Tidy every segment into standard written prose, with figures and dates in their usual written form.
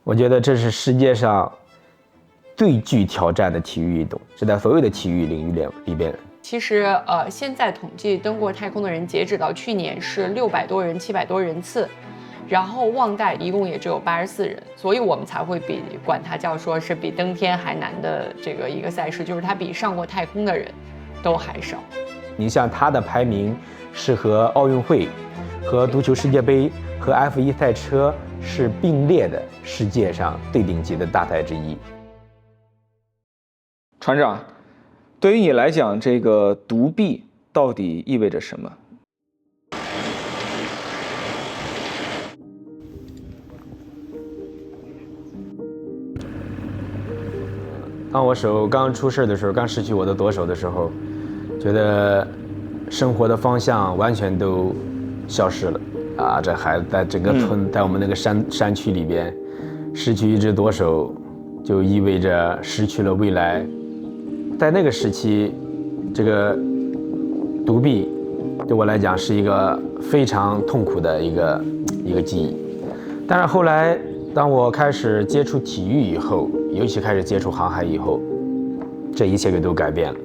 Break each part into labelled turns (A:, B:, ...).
A: 我觉得这是世界上最具挑战的体育运动，是在所有的体育领域里边。
B: 其实现在统计登过太空的人，截止到去年是600多人、700多人次，然后忘带一共也只有84人，所以我们才会管它叫说是比登天还难的这个一个赛事，就是它比上过太空的人都还少。
A: 你像它的排名是和奥运会、和足球世界杯、和 F1 赛车是并列的世界上最顶级的大赛之一。
C: 船长，对于你来讲，这个独臂到底意味着什么？
A: 当我手刚出事的时候，刚失去我的左手的时候，觉得生活的方向完全都消失了啊！这孩子在整个村，在我们那个山区里边，失去一只左手，就意味着失去了未来。在那个时期，这个独臂对我来讲是一个非常痛苦的一个记忆。但是后来，当我开始接触体育以后，尤其开始接触航海以后，这一切就都改变了。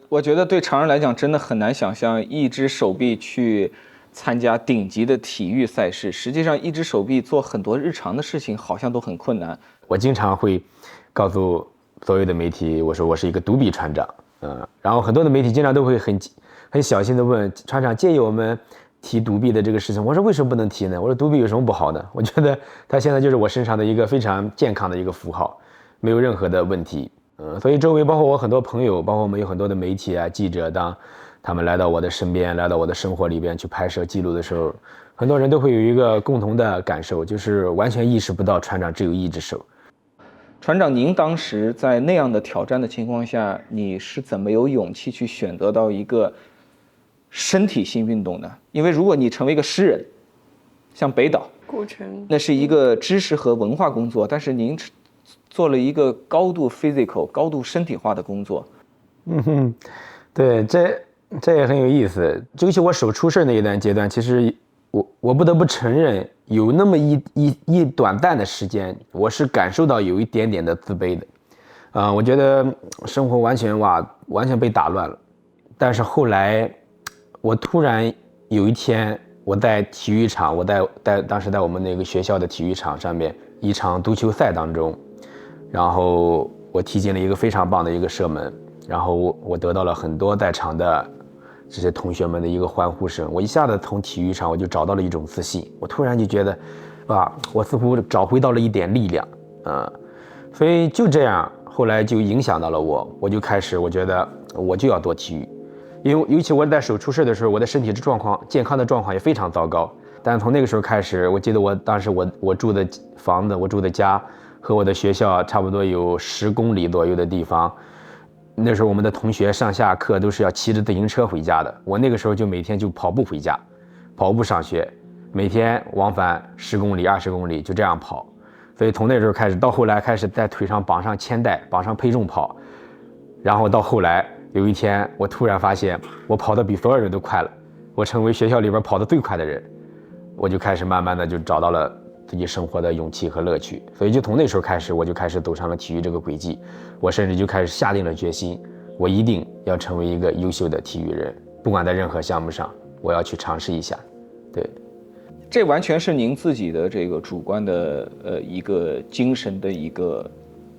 C: 我觉得对常人来讲真的很难想象一只手臂去参加顶级的体育赛事，实际上一只手臂做很多日常的事情好像都很困难。
A: 我经常会告诉所有的媒体，我说我是一个独臂船长，然后很多的媒体经常都会很小心的问船长介意我们提独臂的这个事情，我说为什么不能提呢？我说独臂有什么不好呢？我觉得它现在就是我身上的一个非常健康的一个符号，没有任何的问题。所以周围包括我很多朋友，包括我们有很多的媒体啊记者，当他们来到我的身边，来到我的生活里边去拍摄记录的时候，很多人都会有一个共同的感受，就是完全意识不到船长只有一只手。
C: 船长，您当时在那样的挑战的情况下，你是怎么有勇气去选择到一个身体性运动呢？因为如果你成为一个诗人，像北岛，
B: 顾城，
C: 那是一个知识和文化工作，但是您做了一个高度 physical、高度身体化的工作。
A: 对，这也很有意思。尤其我手出事那一段阶段，其实我不得不承认，有那么一短暂的时间，我是感受到有一点点的自卑的。我觉得生活完全被打乱了。但是后来，我突然有一天，我在体育场，当时在我们那个学校的体育场上面一场足球赛当中。然后我踢进了一个非常棒的一个射门，然后我得到了很多在场的这些同学们的一个欢呼声。我一下子从体育场我就找到了一种自信，我突然就觉得，我似乎找回到了一点力量，所以就这样，后来就影响到了我就开始我觉得我就要做体育，因为尤其我在手出事的时候，我的身体健康的状况也非常糟糕。但从那个时候开始，我记得我当时我住的房子，我住的家。和我的学校差不多有10公里左右的地方，那时候我们的同学上下课都是要骑着自行车回家的。我那个时候就每天就跑步回家，跑步上学，每天往返10公里、20公里就这样跑。所以从那时候开始，到后来开始在腿上绑上铅带，绑上配重跑，然后到后来有一天，我突然发现我跑得比所有人都快了，我成为学校里边跑得最快的人，我就开始慢慢的就找到了自己生活的勇气和乐趣，所以就从那时候开始，我就开始走上了体育这个轨迹。我甚至就开始下定了决心，我一定要成为一个优秀的体育人，不管在任何项目上，我要去尝试一下。对，
C: 这完全是您自己的这个主观的一个精神的一个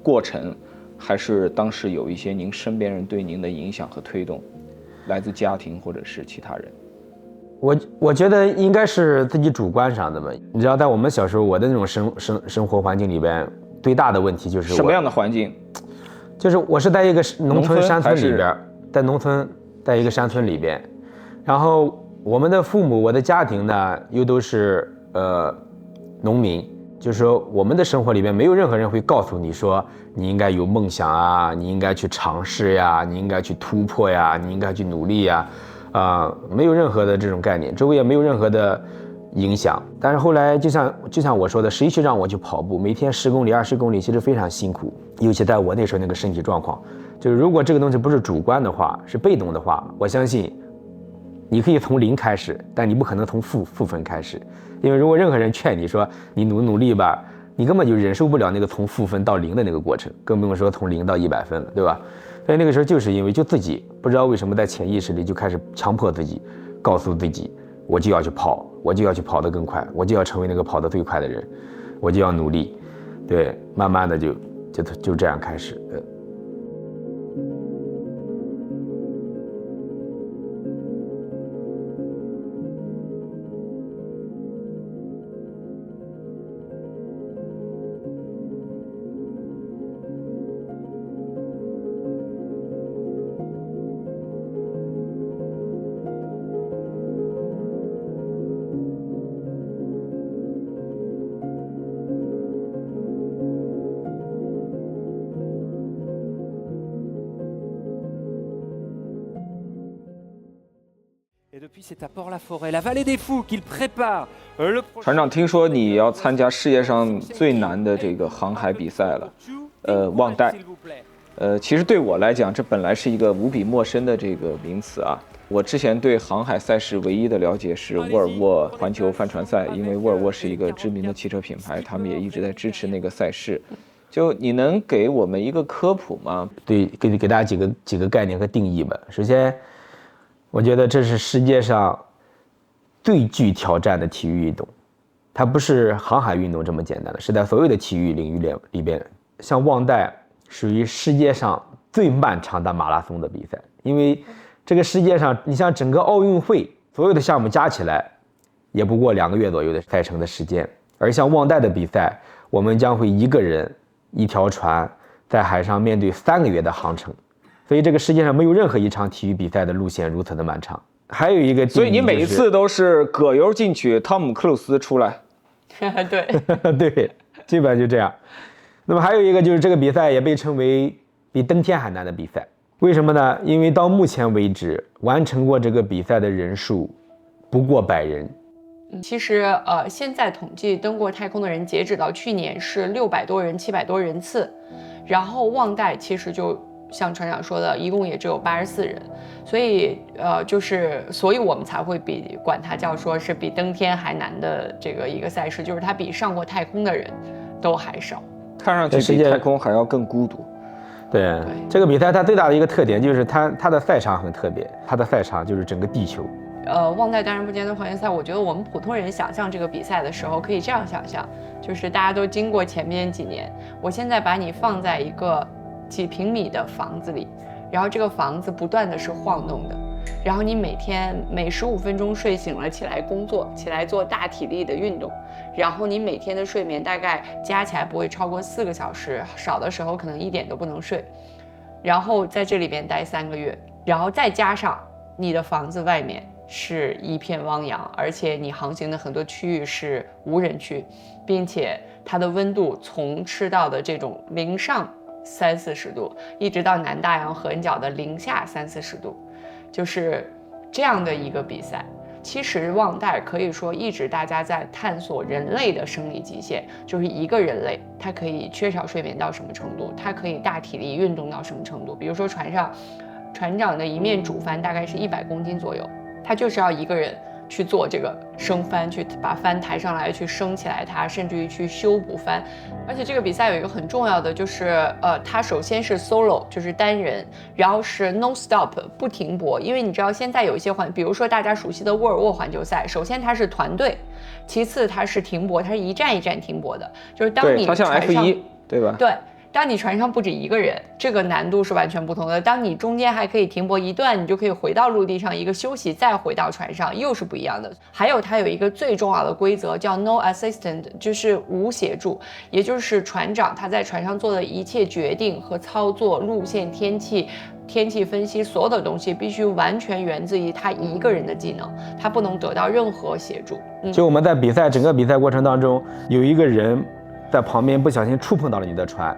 C: 过程，还是当时有一些您身边人对您的影响和推动，来自家庭或者是其他人？
A: 我觉得应该是自己主观上的吧。你知道，在我们小时候，我的那种生活环境里边，最大的问题就是
C: 什么样的环境？
A: 就是我是在一个农村山村里边，在农村，在一个山村里边，然后我们的父母，我的家庭呢，又都是农民，就是说我们的生活里边没有任何人会告诉你说你应该有梦想啊，你应该去尝试呀，你应该去突破呀，你应该去努力呀。没有任何的这种概念，周围也没有任何的影响。但是后来就像我说的，谁去让我去跑步，每天10公里、20公里，其实非常辛苦，尤其在我那时候那个身体状况，就是如果这个东西不是主观的话，是被动的话，我相信你可以从0开始，但你不可能从负分开始，因为如果任何人劝你说你努力吧，你根本就忍受不了那个从负分到0的那个过程，更不用说从0到100分了，对吧？所以那个时候就是因为就自己不知道为什么在潜意识里就开始强迫自己，告诉自己我就要去跑，我就要去跑得更快，我就要成为那个跑得最快的人，我就要努力，对，慢慢的就这样开始。
C: 船长，听说你要参加世界上最难的这个航海比赛了，忘带。其实对我来讲，这本来是一个无比陌生的这个名词啊。我之前对航海赛事唯一的了解是沃尔沃环球帆船赛，因为沃尔沃是一个知名的汽车品牌，他们也一直在支持那个赛事。就你能给我们一个科普吗？
A: 对，给大家几个概念和定义吧。首先，我觉得这是世界上最具挑战的体育运动，它不是航海运动这么简单的，是在所有的体育领域里边，像忘带属于世界上最漫长的马拉松的比赛，因为这个世界上，你像整个奥运会所有的项目加起来，也不过2个月左右的赛程的时间，而像忘带的比赛，我们将会一个人一条船在海上面对3个月的航程。所以这个世界上没有任何一场体育比赛的路线如此的漫长。还有一个，
C: 所以你每一次都是葛油进去，汤姆克鲁斯出来。
B: 对
A: 对，基本上就这样。那么还有一个就是这个比赛也被称为比登天还难的比赛，为什么呢？因为到目前为止完成过这个比赛的人数不过100人。
B: 其实现在统计登过太空的人，截止到去年是600多人、700多人次，然后忘带其实就像船长说的，一共也只有84人，所以所以我们才会管它叫说是比登天还难的这个一个赛事，就是它比上过太空的人都还少，
C: 看上去比太空还要更孤独。
A: 对，这个比赛它最大的一个特点就是它的赛场很特别，它的赛场就是整个地球。
B: 忘带单人不间的环球赛，我觉得我们普通人想象这个比赛的时候，可以这样想象，就是大家都经过前面几年，我现在把你放在一个几平米的房子里，然后这个房子不断的是晃动的，然后你每天每15分钟睡醒了起来工作，起来做大体力的运动，然后你每天的睡眠大概加起来不会超过4个小时，少的时候可能1点都不能睡，然后在这里边待3个月，然后再加上你的房子外面是一片汪洋，而且你航行的很多区域是无人区，并且它的温度从赤道的这种0上30-40度，一直到南大洋河角的0下30-40度，就是这样的一个比赛。其实忘带可以说一直大家在探索人类的生理极限，就是一个人类他可以缺少睡眠到什么程度，他可以大体力运动到什么程度。比如说船上船长的一面主帆大概是100公斤左右，他就是要一个人去做这个升帆，去把帆抬上来，去升起来它，甚至于去修补帆。而且这个比赛有一个很重要的就是，它首先是 solo， 就是单人，然后是 non stop 不停泊。因为你知道现在有一些比如说大家熟悉的沃尔沃环球赛，首先它是团队，其次它是停泊，它是一站一站停泊的，就是当你
C: 它像 F1， 对吧？
B: 对。当你船上不止一个人，这个难度是完全不同的。当你中间还可以停泊一段，你就可以回到陆地上一个休息，再回到船上，又是不一样的。还有它有一个最重要的规则叫 no assistant， 就是无协助，也就是船长他在船上做的一切决定和操作、路线、天气分析，所有的东西必须完全源自于他一个人的技能，他不能得到任何协助。
A: 就我们在整个比赛过程当中，有一个人在旁边不小心触碰到了你的船。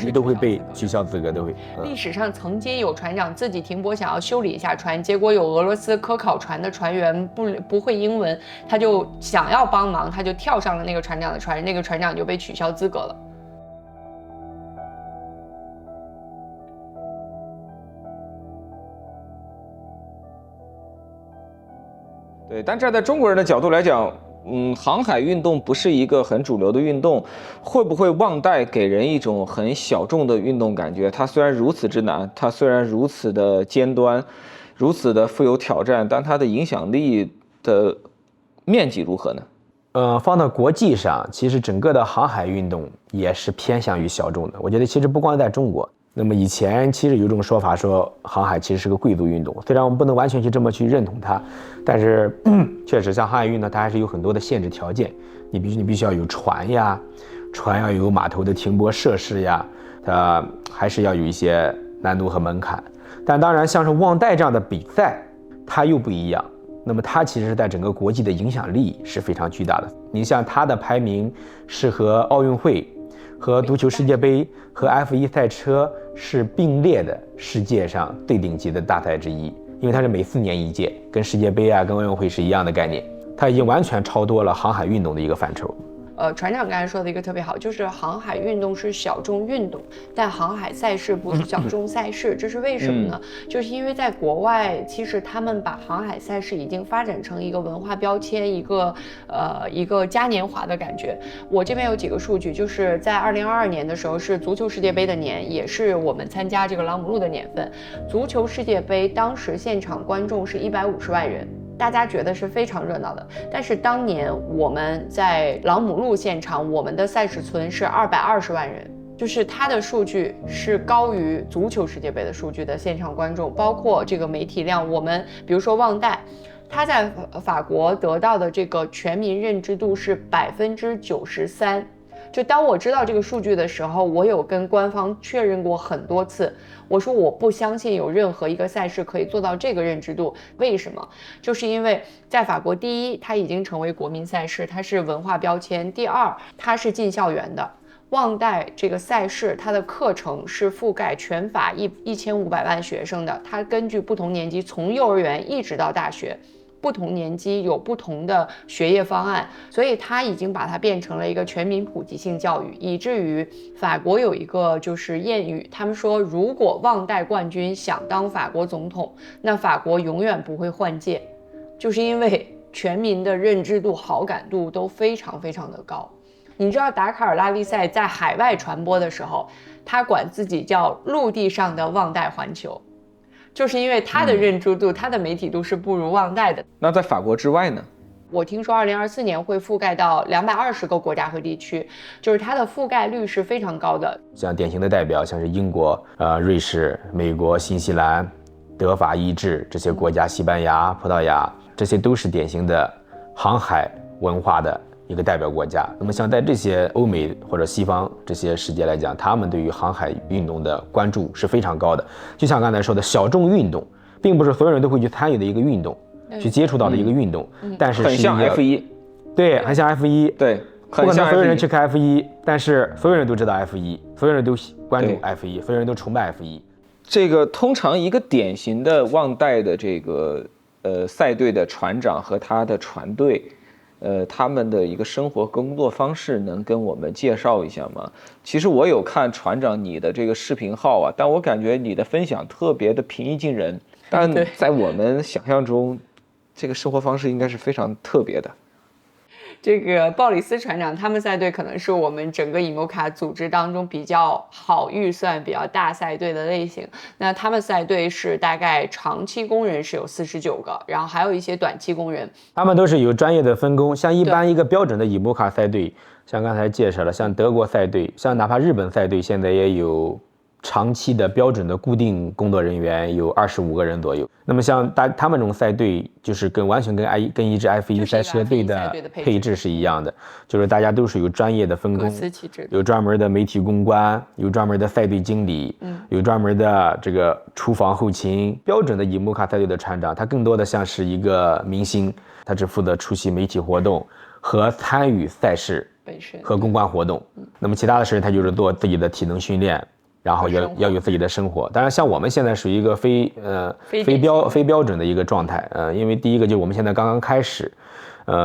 A: 你都会被取消资格，都会。
B: 历史上曾经有船长自己停泊想要修理一下船，结果有俄罗斯科考船的船员不会英文，他就想要帮忙，他就跳上了那个船长的船，那个船长就被取消资格了。
C: 对，但站在中国人的角度来讲，航海运动不是一个很主流的运动，会不会忘带给人一种很小众的运动感觉？它虽然如此之难，它虽然如此的尖端，如此的富有挑战，但它的影响力的面积如何呢？
A: 放到国际上，其实整个的航海运动也是偏向于小众的。我觉得其实不光在中国。那么以前其实有一种说法说航海其实是个贵族运动，虽然我们不能完全去这么去认同它，但是确实像航海运动它还是有很多的限制条件，你必须要有船呀，船要有码头的停泊设施呀，它还是要有一些难度和门槛。但当然像是忘带这样的比赛，它又不一样，那么它其实在整个国际的影响力是非常巨大的。你像它的排名是和奥运会、和足球世界杯、和 F1 赛车是并列的世界上最顶级的大赛之一，因为它是每4年一届，跟世界杯啊、跟奥运会是一样的概念，它已经完全超脱了航海运动的一个范畴。
B: 船长刚才说的一个特别好，就是航海运动是小众运动，但航海赛事不是小众赛事，这是为什么呢？就是因为在国外，其实他们把航海赛事已经发展成一个文化标签，一个嘉年华的感觉。我这边有几个数据，就是在2022年的时候是足球世界杯的年，也是我们参加这个朗姆路的年份。足球世界杯当时现场观众是150万人。大家觉得是非常热闹的，但是当年我们在朗姆路现场，我们的赛事村是220万人，就是它的数据是高于足球世界杯的数据的现场观众，包括这个媒体量。我们比如说忘带，它在法国得到的这个全民认知度是93%。就当我知道这个数据的时候，我有跟官方确认过很多次，我说我不相信有任何一个赛事可以做到这个认知度。为什么？就是因为在法国，第一，它已经成为国民赛事，它是文化标签；第二，它是进校园的。忘带这个赛事，它的课程是覆盖全法1500万学生的，它根据不同年级，从幼儿园一直到大学。不同年级有不同的学业方案，所以他已经把它变成了一个全民普及性教育，以至于法国有一个就是谚语，他们说如果忘带冠军想当法国总统，那法国永远不会换届，就是因为全民的认知度、好感度都非常非常的高。你知道达喀尔拉力赛在海外传播的时候，他管自己叫陆地上的忘带环球。就是因为它的认知度、它的媒体度是不如忘带的。
C: 那在法国之外呢？
B: 我听说2024年会覆盖到220个国家和地区，就是它的覆盖率是非常高的。
A: 像典型的代表，像是英国、瑞士、美国、新西兰、德法意志这些国家，西班牙、葡萄牙，这些都是典型的航海文化的一个代表国家。那么像在这些欧美或者西方这些世界来讲，他们对于航海运动的关注是非常高的。就像刚才说的，小众运动并不是所有人都会去参与的一个运动，去接触到的一个运动，但是
C: 很像 F1，
A: 对，很像 F1，
C: 对，
A: 不可能所有人去看 F1， 但是所有人都知道 F1， 所有人都关注 F1， 所有人都崇拜 F1。
C: 这个通常一个典型的忘带的这个赛队的船长和他的船队。他们的一个生活工作方式能跟我们介绍一下吗？其实我有看船长你的这个视频号啊，但我感觉你的分享特别的平易近人，但在我们想象中，这个生活方式应该是非常特别的。
B: 这个鲍里斯船长他们赛队可能是我们整个IMOCA组织当中比较好预算、比较大赛队的类型。那他们赛队是大概长期工人是有49个，然后还有一些短期工人。
A: 他们都是有专业的分工，像一般一个标准的IMOCA赛队，像刚才介绍了，像德国赛队，像哪怕日本赛队，现在也有长期的标准的固定工作人员，有25个人左右。那么像他们这种赛队，就是完全跟一支 F1 赛车队的配置是一样的，就是大家都是有专业的分工，有专门的媒体公关，有专门的赛队经理，有专门的这个厨房后勤。标准的IMOCA赛队的船长，他更多的像是一个明星，他只负责出席媒体活动和参与赛事，
B: 本身
A: 和公关活动。那么其他的事他就是做自己的体能训练，然后要有自己的生活。当然，像我们现在属于一个非标准的一个状态。因为第一个就是我们现在刚刚开始，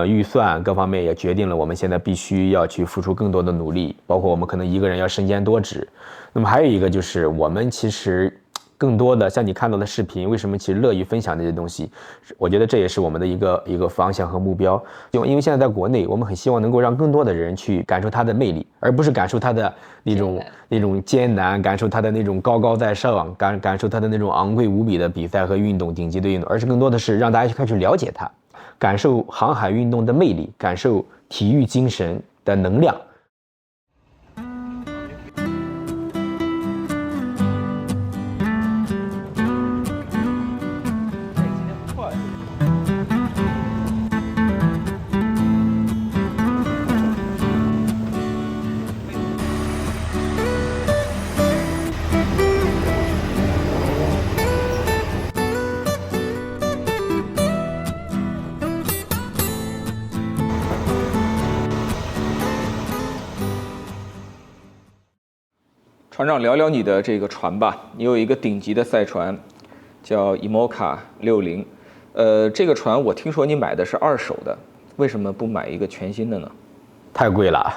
A: 预算各方面也决定了我们现在必须要去付出更多的努力，包括我们可能一个人要身兼多职。那么还有一个就是我们其实更多的像你看到的视频，为什么其实乐于分享这些东西？我觉得这也是我们的一个方向和目标。因为现在在国内，我们很希望能够让更多的人去感受它的魅力，而不是感受它的那种艰难，感受它的那种高高在上，感受它的那种昂贵无比的比赛和运动，顶级的运动，而是更多的是让大家开始了解它，感受航海运动的魅力，感受体育精神的能量。
C: 船长，聊聊你的这个船吧。你有一个顶级的赛船，叫 IMOCA 60。这个船我听说你买的是二手的，为什么不买一个全新的呢？
A: 太贵了。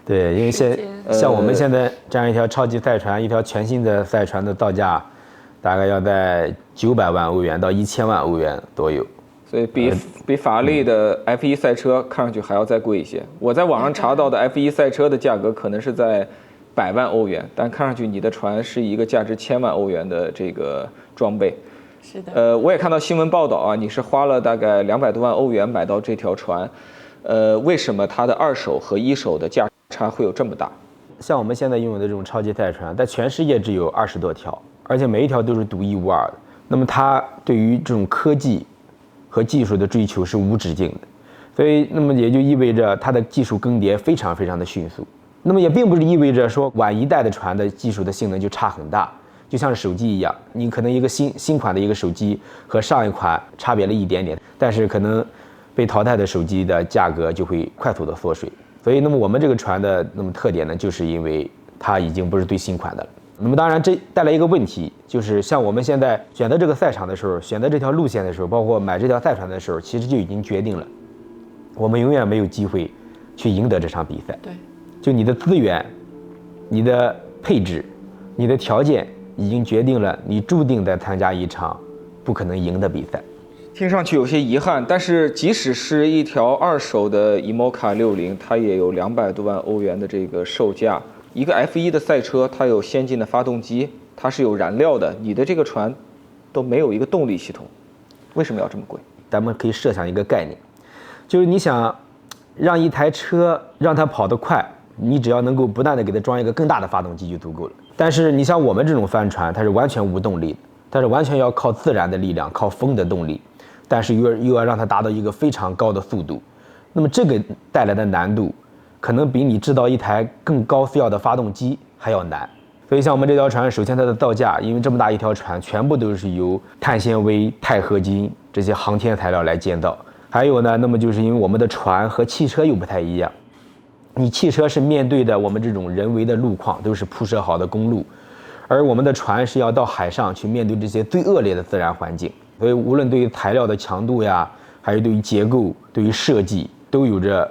A: 对，因为像我们现在这样一条超级赛船，一条全新的赛船的造价，大概要在900万欧元到1000万欧元都有。
C: 所以比法拉利的 F1 赛车看上去还要再贵一些。我在网上查到的 F1 赛车的价格可能是在100万欧元，但看上去你的船是一个价值1000万欧元的这个装备。
B: 是的。
C: 我也看到新闻报道啊，你是花了大概200多万欧元买到这条船。为什么它的二手和一手的价差会有这么大？
A: 像我们现在拥有的这种超级赛船，在全世界只有20多条，而且每一条都是独一无二的。那么它对于这种科技和技术的追求是无止境的，所以那么也就意味着它的技术更迭非常非常的迅速。那么也并不是意味着说晚一代的船的技术的性能就差很大，就像是手机一样，你可能一个新款的一个手机和上一款差别了一点点，但是可能被淘汰的手机的价格就会快速的缩水。所以那么我们这个船的那么特点呢，就是因为它已经不是最新款的了。那么当然这带来一个问题，就是像我们现在选择这个赛场的时候，选择这条路线的时候，包括买这条赛船的时候，其实就已经决定了我们永远没有机会去赢得这场比赛。
B: 对，
A: 就你的资源、你的配置、你的条件已经决定了你注定在参加一场不可能赢的比赛。
C: 听上去有些遗憾，但是即使是一条二手的 IMOCA 60，它也有200多万欧元的这个售价。一个 F1 的赛车，它有先进的发动机，它是有燃料的。你的这个船都没有一个动力系统，为什么要这么贵？
A: 咱们可以设想一个概念，就是你想让一台车让它跑得快，你只要能够不断的给它装一个更大的发动机就足够了。但是你像我们这种帆船，它是完全无动力的，它是完全要靠自然的力量，靠风的动力，但是又要让它达到一个非常高的速度。那么这个带来的难度，可能比你制造一台更高需要的发动机还要难。所以像我们这条船，首先它的造价，因为这么大一条船全部都是由碳纤维、钛合金这些航天材料来建造。还有呢，那么就是因为我们的船和汽车又不太一样，你汽车是面对的我们这种人为的路况，都是铺设好的公路，而我们的船是要到海上去面对这些最恶劣的自然环境。所以无论对于材料的强度呀，还是对于结构、对于设计，都有着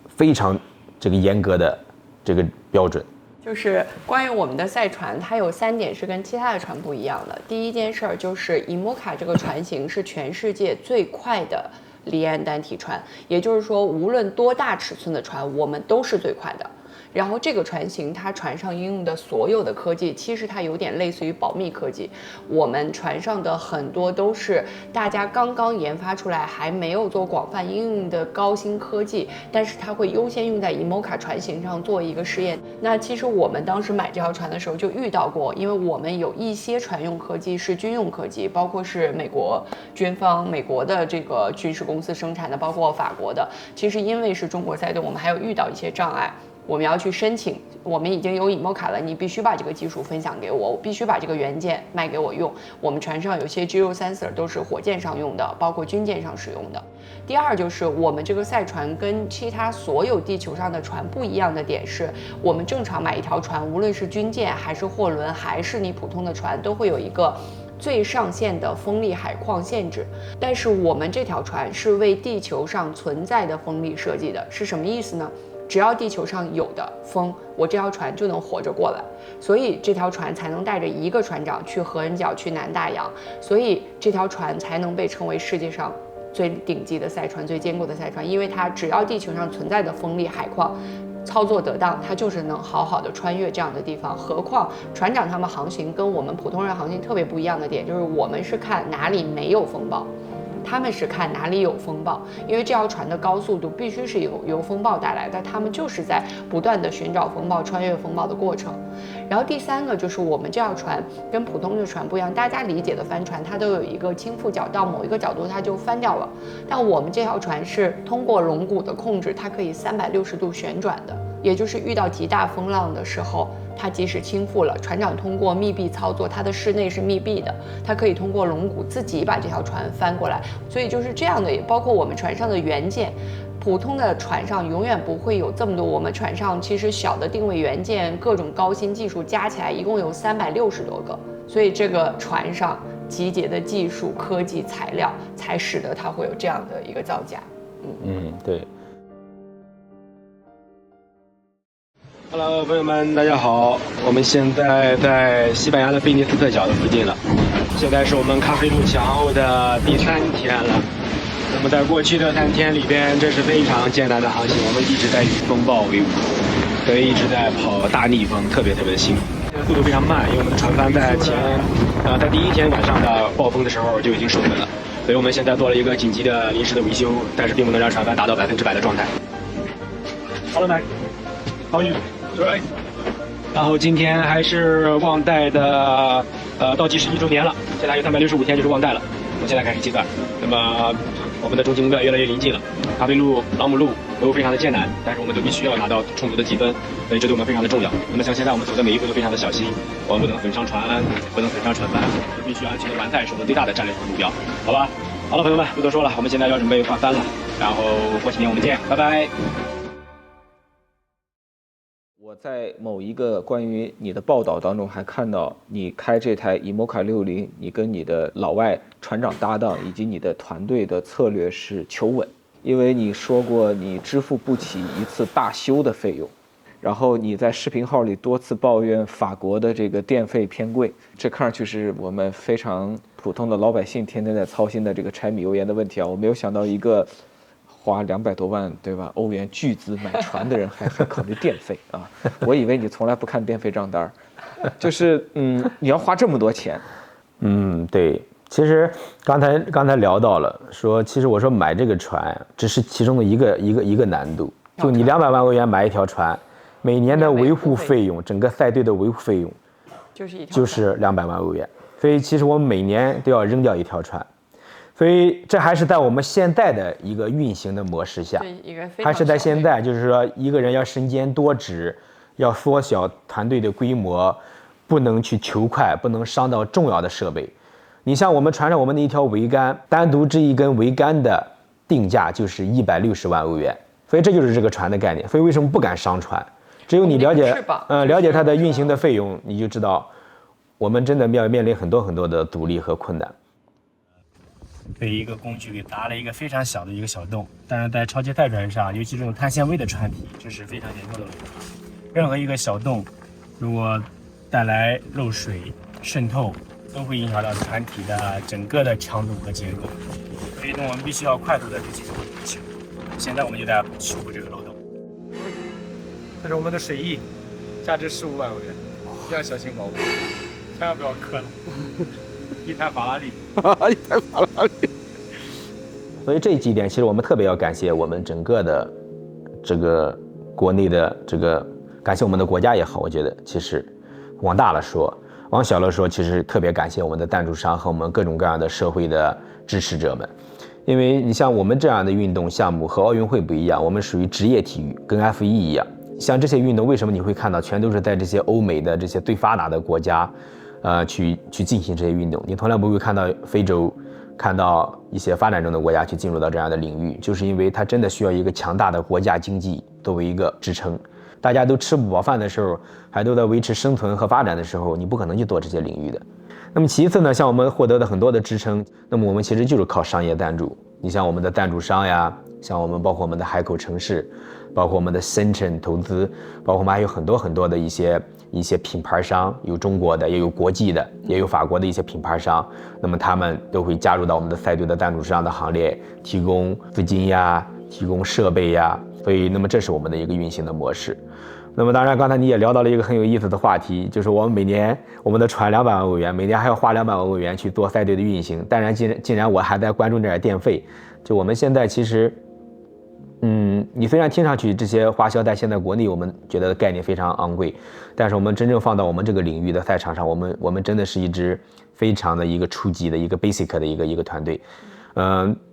A: 非常这个严格的这个标准。
B: 就是关于我们的赛船，它有3点是跟其他的船不一样的。第一件事儿就是 IMOCA 这个船型是全世界最快的离岸单体船，也就是说，无论多大尺寸的船，我们都是最快的。然后这个船型它船上应用的所有的科技，其实它有点类似于保密科技。我们船上的很多都是大家刚刚研发出来，还没有做广泛应用的高新科技，但是它会优先用在 IMOCA 船型上做一个试验。那其实我们当时买这条船的时候就遇到过，因为我们有一些船用科技是军用科技，包括是美国军方、美国的这个军事公司生产的，包括法国的。其实因为是中国在动，我们还有遇到一些障碍。我们要去申请，我们已经有 IMOCA 了，你必须把这个技术分享给我，我必须把这个元件卖给我用。我们船上有些 Gyro sensor 都是火箭上用的，包括军舰上使用的。第二就是我们这个赛船跟其他所有地球上的船不一样的点是，我们正常买一条船，无论是军舰还是货轮，还是你普通的船，都会有一个最上限的风力海况限制，但是我们这条船是为地球上存在的风力设计的，是什么意思呢？只要地球上有的风，我这条船就能活着过来，所以这条船才能带着一个船长去合恩角、去南大洋，所以这条船才能被称为世界上最顶级的赛船、最坚固的赛船，因为它只要地球上存在的风力海况操作得当，它就是能好好的穿越这样的地方。何况船长他们航行跟我们普通人航行特别不一样的点，就是我们是看哪里没有风暴，他们是看哪里有风暴，因为这条船的高速度必须是由风暴带来的，他们就是在不断的寻找风暴、穿越风暴的过程。然后第三个就是我们这条船跟普通的船不一样，大家理解的帆船它都有一个倾覆角，到某一个角度它就翻掉了，但我们这条船是通过龙骨的控制，它可以360度旋转的，也就是遇到极大风浪的时候，它即使倾覆了，船长通过密闭操作，它的室内是密闭的，它可以通过龙骨自己把这条船翻过来。所以就是这样的，也包括我们船上的元件，普通的船上永远不会有这么多。我们船上其实小的定位元件，各种高新技术加起来一共有360多个，所以这个船上集结的技术、科技、材料，才使得它会有这样的一个造价。
A: 对。
D: Hello， 朋友们，大家好！我们现在在西班牙的贝尼斯特角的附近了。现在是我们咖啡路前后的第3天了。那么在过去的3天里边，这是非常艰难的航行，我们一直在与风暴为伍，所以一直在跑大逆风，特别的辛苦。速度非常慢，因为我们的船帆在在第1天晚上的暴风的时候就已经受损了，所以我们现在做了一个紧急的临时的维修，但是并不能让船帆达到100%的状态。Hello, Mike. How are you? Right. 然后今天还是旺代的倒计时1周年了，现在还有365天就是旺代了。从现在开始计算，那么我们的终极目标越来越临近了。咖啡路、朗姆路都非常的艰难，但是我们都必须要拿到充足的积分，所以这对我们非常的重要。那么像现在我们走的每一步都非常的小心，我们不能损伤船，不能损伤船帆，必须安全的完赛是我们最大的战略目标，好吧？好了，朋友们，不多说了，我们现在要准备换帆了，然后过几天我们见，拜拜。
C: 我在某一个关于你的报道当中还看到，你开这台 IMOCA 60，你跟你的老外船长搭档以及你的团队的策略是求稳，因为你说过你支付不起一次大修的费用，然后你在视频号里多次抱怨法国的这个电费偏贵，这看上去是我们非常普通的老百姓天天在操心的这个柴米油盐的问题啊！我没有想到一个花200多万，对吧？欧元巨资买船的人还考虑电费啊！我以为你从来不看电费账单，就是你要花这么多钱。
A: 对，其实刚才聊到了，说其实我说买这个船只是其中的一个难度，就你200万欧元买一条船，每年的维护费用，整个赛队的维护费用就是200万欧元，所以其实我们每年都要扔掉一条船。所以这还是在我们现在的一个运行的模式下，还是在现在，就是说一个人要身兼多职，要缩小团队的规模，不能去求快，不能伤到重要的设备。你像我们船上我们的一条桅杆，单独这一根桅杆的定价就是160万欧元，所以这就是这个船的概念。所以为什么不敢伤船？只有你了解它的运行的费用，你就知道我们真的要面临很多的阻力和困难。
D: 被一个工具给砸了一个非常小的一个小洞，但是在超级赛船上，尤其这种碳纤维的船体，这是非常严重的问题。任何一个小洞，如果带来漏水渗透，都会影响到船体的整个的强度和结构。所以呢，我们必须要快速的进行维修。现在我们就在修补这个漏洞。这是我们的水翼，价值15万欧元，一定要小心保护，千万不要磕了。一台法拉利，一台法拉利。
A: 所以这几点，其实我们特别要感谢我们整个的这个国内的这个，感谢我们的国家也好，我觉得其实往大了说，往小了说，其实特别感谢我们的赞助商和我们各种各样的社会的支持者们。因为你像我们这样的运动项目和奥运会不一样，我们属于职业体育，跟F1一样。像这些运动，为什么你会看到全都是在这些欧美的这些最发达的国家，去进行这些运动？你从来不会看到非洲，看到一些发展中的国家去进入到这样的领域，就是因为它真的需要一个强大的国家经济作为一个支撑。大家都吃不饱饭的时候，还都在维持生存和发展的时候，你不可能去做这些领域的。那么其次呢，像我们获得的很多的支撑，那么我们其实就是靠商业赞助。你像我们的赞助商呀，像我们包括我们的海口城市，包括我们的深圳投资，包括我们还有很多的一些品牌商，有中国的，也有国际的，也有法国的一些品牌商。那么他们都会加入到我们的赛队的赞助商的行列，提供资金呀，提供设备呀。所以，那么这是我们的一个运行的模式。那么当然，刚才你也聊到了一个很有意思的话题，就是我们每年我们的船200万欧元，每年还要花200万欧元去做赛队的运行。当然，既然我还在关注这点电费，就我们现在其实，你虽然听上去这些花销在现在国内我们觉得概念非常昂贵，但是我们真正放到我们这个领域的赛场上，我们真的是一支非常的一个初级的一个 basic 的一个团队。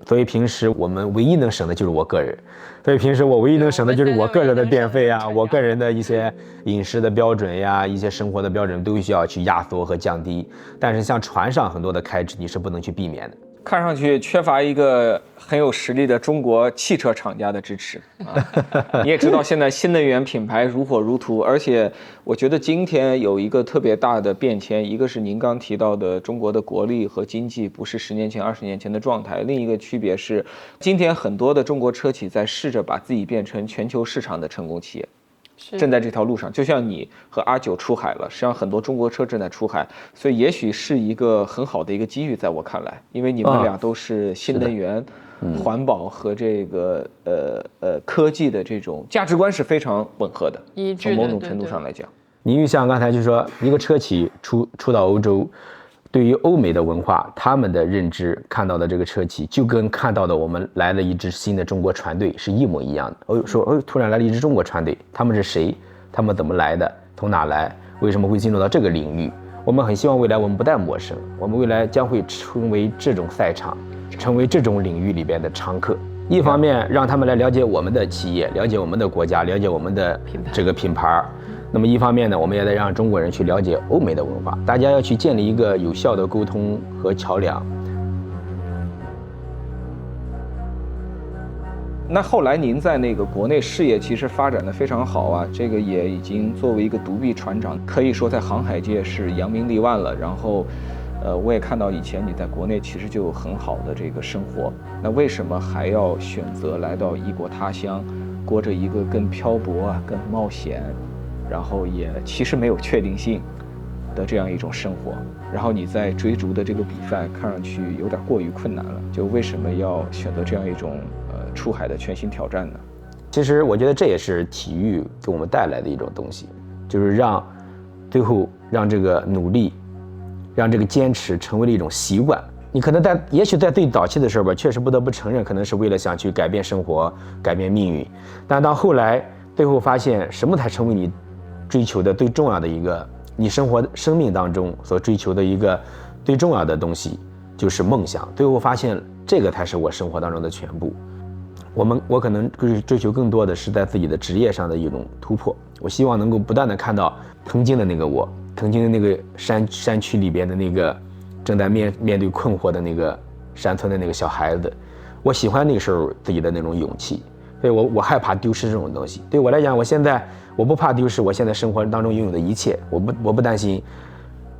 A: 所以平时我们唯一能省的就是我个人，所以平时我唯一能省的就是我个人的电费啊，我个人的一些饮食的标准呀，一些生活的标准都需要去压缩和降低。但是像船上很多的开支你是不能去避免的。
C: 看上去缺乏一个很有实力的中国汽车厂家的支持啊！你也知道，现在新能源品牌如火如荼，而且我觉得今天有一个特别大的变迁，一个是您刚提到的中国的国力和经济不是10年前、20年前的状态，另一个区别是，今天很多的中国车企在试着把自己变成全球市场的成功企业。正在这条路上，就像你和阿九出海了，实际上很多中国车正在出海，所以也许是一个很好的一个机遇，在我看来，因为你们俩都是新能源、环保和这个科技的这种价值观是非常吻合的，从某种程度上来讲。
A: 你像刚才就说一个车企出到欧洲，对于欧美的文化，他们的认知看到的这个车企，就跟看到的我们来了一支新的中国船队是一模一样的。突然来了一支中国船队，他们是谁？他们怎么来的？从哪来？为什么会进入到这个领域？我们很希望未来我们不但陌生，我们未来将会成为这种赛场，成为这种领域里边的常客。一方面让他们来了解我们的企业，了解我们的国家，了解我们的这个品牌。那么一方面呢，我们也得让中国人去了解欧美的文化，大家要去建立一个有效的沟通和桥梁。
C: 那后来您在那个国内事业其实发展的非常好啊，这个也已经作为一个独臂船长，可以说在航海界是扬名立万了。然后，我也看到以前你在国内其实就有很好的这个生活，那为什么还要选择来到异国他乡，过着一个更漂泊啊、更冒险？然后也其实没有确定性的这样一种生活，然后你在追逐的这个比赛看上去有点过于困难了，就为什么要选择这样一种出海的全新挑战呢？
A: 其实我觉得这也是体育给我们带来的一种东西，就是最后让这个努力，让这个坚持成为了一种习惯。你可能也许在最早期的时候吧，确实不得不承认，可能是为了想去改变生活、改变命运，但到后来最后发现什么才成为你追求的最重要的一个，你生命当中所追求的一个最重要的东西，就是梦想。最后发现这个才是我生活当中的全部。我可能追求更多的是在自己的职业上的一种突破。我希望能够不断的看到曾经的那个我，曾经的那个山区里边的那个正在面对困惑的那个山村的那个小孩子。我喜欢那个时候自己的那种勇气。所以我害怕丢失这种东西。对我来讲，我不怕丢失我现在生活当中拥有的一切，我不担心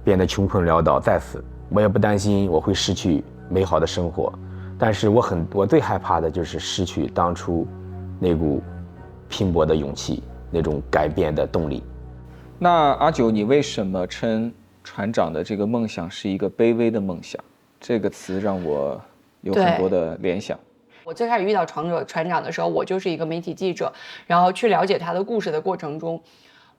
A: 变得穷困潦倒再死，我也不担心我会失去美好的生活，但是我最害怕的就是失去当初那股拼搏的勇气，那种改变的动力。
C: 那阿九，你为什么称船长的这个梦想是一个卑微的梦想？这个词让我有很多的联想。
B: 我最开始遇到船长的时候，我就是一个媒体记者，然后去了解他的故事的过程中，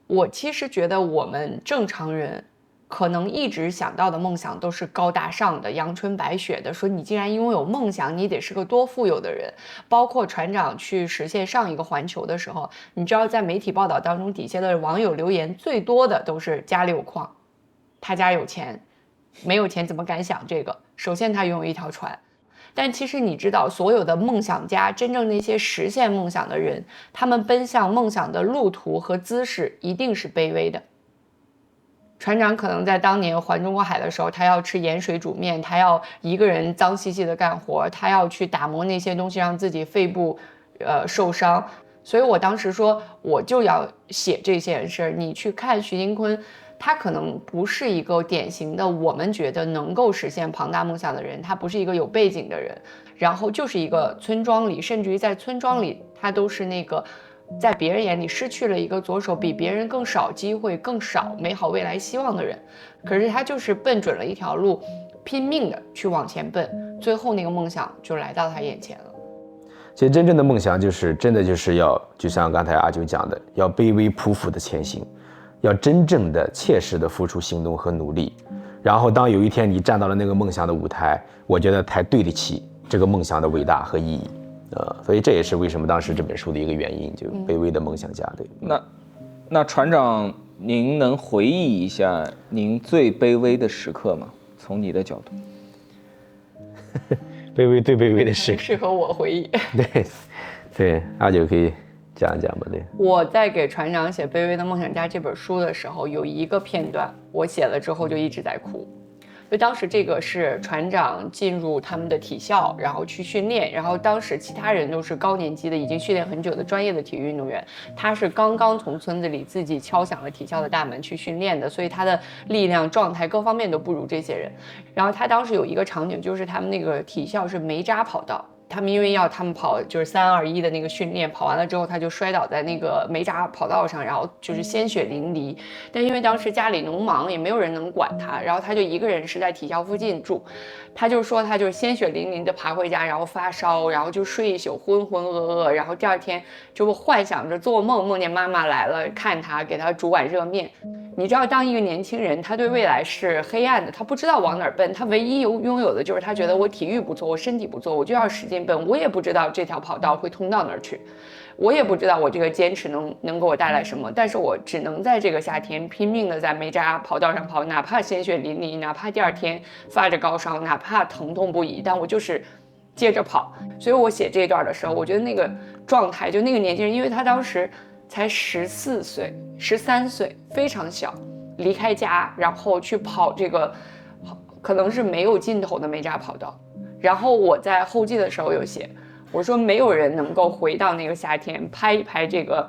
B: 我其实觉得我们正常人可能一直想到的梦想都是高大上的、阳春白雪的，说你既然拥有梦想，你得是个多富有的人。包括船长去实现上一个环球的时候，你知道在媒体报道当中，底下的网友留言最多的都是家里有矿，他家有钱，没有钱怎么敢想这个？首先他拥有一条船。但其实你知道，所有的梦想家，真正那些实现梦想的人，他们奔向梦想的路途和姿势一定是卑微的。船长可能在当年环中国海的时候，他要吃盐水煮面，他要一个人脏兮兮的干活，他要去打磨那些东西，让自己肺部受伤。所以我当时说，我就要写这件事。你去看徐金坤，他可能不是一个典型的我们觉得能够实现庞大梦想的人，他不是一个有背景的人，然后就是一个村庄里，甚至于在村庄里，他都是那个在别人眼里失去了一个左手，比别人更少机会、更少美好未来希望的人。可是他就是奔准了一条路，拼命的去往前奔，最后那个梦想就来到他眼前了。
A: 其实真正的梦想真的就是要，就像刚才阿九讲的，要卑微匍匐的前行，要真正的切实的付出行动和努力。然后当有一天你站到了那个梦想的舞台，我觉得才对得起这个梦想的伟大和意义。所以这也是为什么当时这本书的一个原因，就卑微的梦想家。对，
C: 那船长，您能回忆一下您最卑微的时刻吗？从你的角度。
A: 卑微最卑微的时刻，
B: 适合我回忆。
A: 对，阿九可以讲一讲吧。对，
B: 我在给船长写《卑微的梦想家》这本书的时候，有一个片段我写了之后就一直在哭。因为当时这个是船长进入他们的体校，然后去训练，然后当时其他人都是高年级的，已经训练很久的专业的体育运动员，他是刚刚从村子里自己敲响了体校的大门去训练的，所以他的力量、状态各方面都不如这些人。然后他当时有一个场景，就是他们那个体校是煤渣跑道。他们因为要他们跑就是3-2-1的那个训练，跑完了之后他就摔倒在那个煤渣跑道上，然后就是鲜血淋漓。但因为当时家里农忙，也没有人能管他，然后他就一个人是在体校附近住。他就说他就是鲜血淋漓的爬回家，然后发烧，然后就睡一宿浑浑噩噩，然后第二天就幻想着做梦，梦见妈妈来了看他，给他煮碗热面。你知道，当一个年轻人，他对未来是黑暗的，他不知道往哪儿奔，他唯一拥有的就是他觉得我体育不错，我身体不错，我就要使劲奔。我也不知道这条跑道会通到哪儿去，我也不知道我这个坚持能给我带来什么，但是我只能在这个夏天拼命的在煤渣跑道上跑，哪怕鲜血淋漓，哪怕第二天发着高烧，哪怕疼痛不已，但我就是接着跑。所以我写这段的时候，我觉得那个状态，就那个年轻人，因为他当时才14岁、13岁，非常小，离开家，然后去跑这个可能是没有尽头的煤渣跑道。然后我在后记的时候有写，我说没有人能够回到那个夏天，拍一拍这个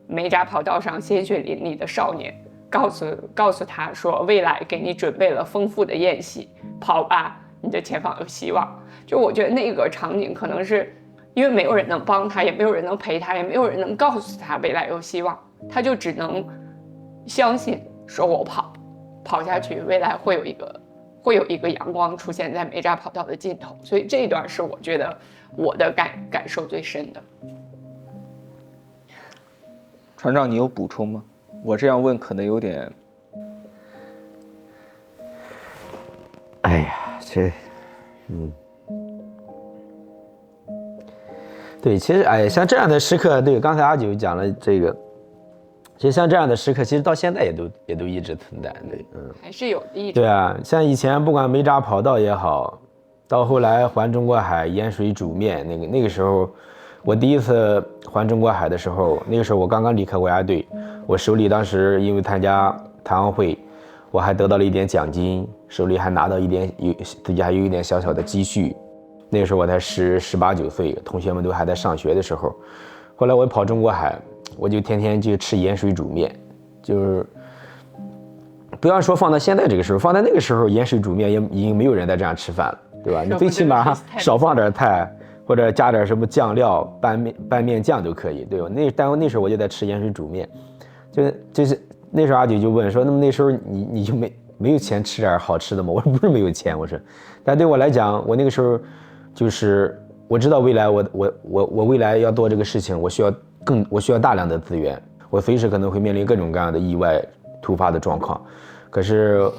B: 煤渣跑道上鲜血淋漓的少年，告诉他说，未来给你准备了丰富的宴席，跑吧，你的前方有希望。就我觉得那个场景可能是因为没有人能帮他，也没有人能陪他，也没有人能告诉他未来有希望，他就只能相信说我跑下去，未来会有一个阳光出现在煤渣跑道的尽头。所以这一段是我觉得我的感受最深的。
C: 船长，你有补充吗？我这样问可能有点……
A: 哎呀，对，其实像这样的时刻，对，刚才阿九讲了这个，其实像这样的时刻，其实到现在也都一直存在，对，
B: 还是有一直。
A: 对啊，像以前不管煤渣跑道也好，到后来环中国海盐水煮面，那个时候，我第一次环中国海的时候，那个时候我刚刚离开国家队，我手里当时因为参加残奥会，我还得到了一点奖金，手里还拿到自己还有一点小小的积蓄。那个时候我才18、19岁，同学们都还在上学的时候。后来我跑中国海，我就天天就吃盐水煮面，就是不要说放到现在这个时候，放在那个时候盐水煮面也已经没有人再这样吃饭了，对吧？你最起码少放点菜，或者加点什么酱料，拌面酱都可以，对吧？但那时候我就在吃盐水煮面，就是那时候阿九就问说，那么那时候你就没有钱吃点好吃的吗？我说不是没有钱，我说，但对我来讲，我那个时候就是我知道未来我未来要做这个事情，我需要大量的资源，我随时可能会面临各种各样的意外突发的状况，可是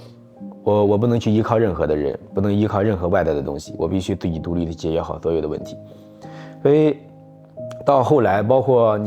A: 我不能去依靠任何的人，不能依靠任何外在的东西，我必须自己独立的解决好所有的问题。所以到后来，包括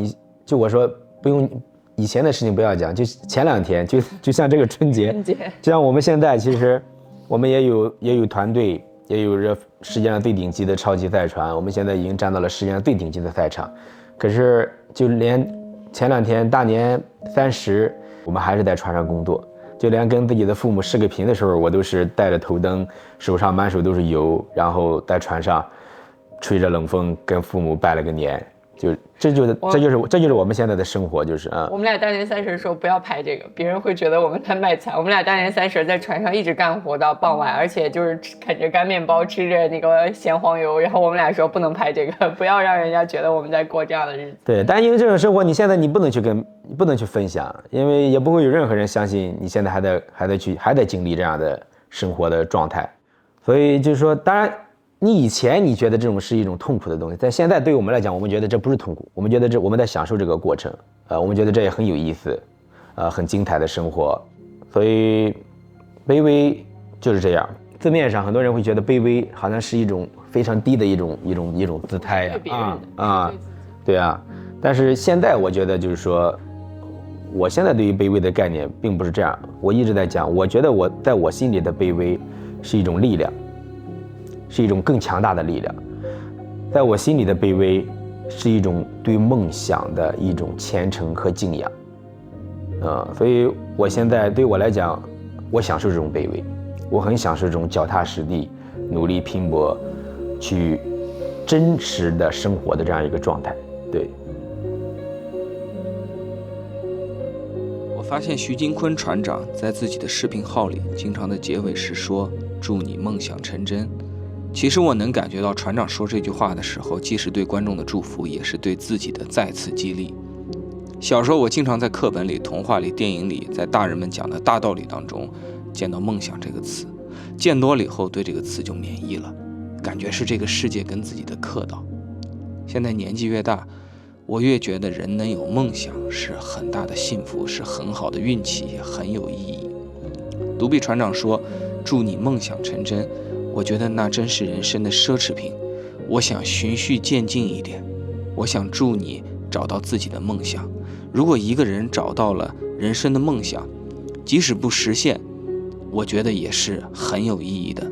A: 就我说不用以前的事情不要讲，就前2天就像这个春节，就像我们现在其实我们也有团队，也有着世界上最顶级的超级赛船，我们现在已经站到了世界上最顶级的赛场。可是就连前2天大年30，我们还是在船上工作。就连跟自己的父母视个频的时候，我都是带着头灯，手上满手都是油，然后在船上吹着冷风跟父母拜了个年。这就是我们现在的生活，就是啊。
B: 我们俩大年30的时候不要拍这个，别人会觉得我们在卖惨。我们俩大年30在船上一直干活到傍晚，而且就是啃着干面包，吃着那个咸黄油。然后我们俩说不能拍这个，不要让人家觉得我们在过这样的日子。
A: 对，但因为这种生活，你现在你不能去分享，因为也不会有任何人相信你现在还在经历这样的生活的状态。所以就是说，当然。你以前你觉得这种是一种痛苦的东西，但现在对于我们来讲，我们觉得这不是痛苦，我们觉得我们在享受这个过程，我们觉得这也很有意思，很精彩的生活。所以卑微就是这样。字面上很多人会觉得卑微好像是一种非常低的一种姿态对啊。但是现在我觉得就是说，我现在对于卑微的概念并不是这样。我一直在讲，我觉得我在我心里的卑微是一种力量。是一种更强大的力量，在我心里的卑微是一种对梦想的一种虔诚和敬仰，所以我现在对我来讲，我享受这种卑微，我很享受这种脚踏实地、努力拼搏、去真实的生活的这样一个状态。对。
C: 我发现徐金坤船长在自己的视频号里，经常的结尾是说“祝你梦想成真”。其实我能感觉到船长说这句话的时候，既是对观众的祝福，也是对自己的再次激励。小时候我经常在课本里、童话里、电影里，在大人们讲的大道理当中见到梦想这个词，见多了以后对这个词就免疫了，感觉是这个世界跟自己的客套。现在年纪越大，我越觉得人能有梦想是很大的幸福，是很好的运气，也很有意义。独臂船长说祝你梦想成真，我觉得那真是人生的奢侈品。我想循序渐进一点，我想祝你找到自己的梦想。如果一个人找到了人生的梦想，即使不实现，我觉得也是很有意义的。